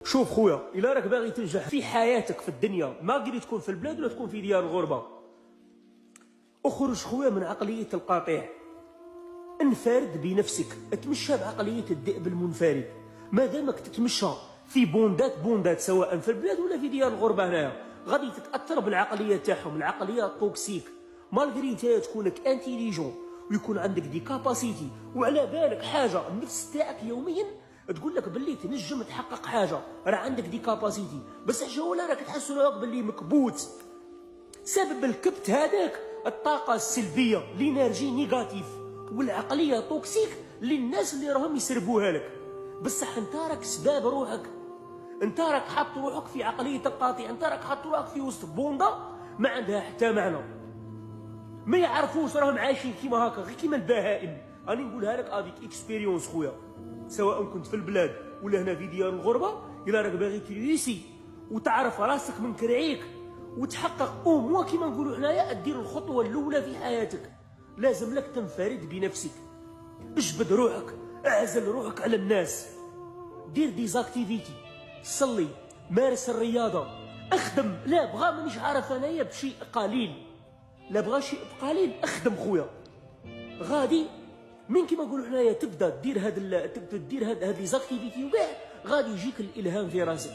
شوف خويا، الا راك باغي تنجح في حياتك في الدنيا، ما قري تكون في البلاد ولا تكون في ديار الغربه، اخرج خويا من عقليه القطيع، انفرد بنفسك، اتمشى بعقليه الذئب المنفرد. ما دامك تتمشى في بوندات سواء في البلاد ولا في ديار الغربه هنايا، غادي تتاثر بالعقليه تاعهم، العقليه التوكسيك. مالغري نتا تكونك انتيليجون ويكون عندك دي كاباسيتي وعلى بالك حاجه، النفس تاعك يوميا تقول لك باللي تنجم تحقق حاجه، راه عندك دي كاباسيتي، بس حاجه ولا راك تحس روحك باللي مكبوت. سبب الكبت هذاك الطاقه السلبيه، لينيرجي نيجاتيف والعقليه توكسيك للناس اللي راهم يسربوها لك. بصح انت راك سباب روحك، انت راك حاط روحك في عقليه القاطع، انت راك حاط روحك في وسط بوندا ما عندها حتى معنى. ما يعرفوش راهم عايشين كيما هكا، غير كيما البهائم. راني نقولها لك افيك اكسبيريونس خويا، سواء كنت في البلاد ولا هنا في ديار الغربه. الا راك باغي تريسي وتعرف راسك من كرعيك وتحقق موا كيما نقولوا حنايا، دير الخطوه الاولى في حياتك، لازم لك تنفرد بنفسك، اجبد روحك، اعزل روحك على الناس، دير ديزاكتيفيتي، صلي، مارس الرياضه، اخدم. لا بغا مانيش عارف انايا بشيء قليل، لا بغا شيء قليل، اخدم خويا. غادي من كيما نقولوا حنايا تبدا دير هاد ليزاكتيفيتي وكاع غادي يجيك الالهام في راسك.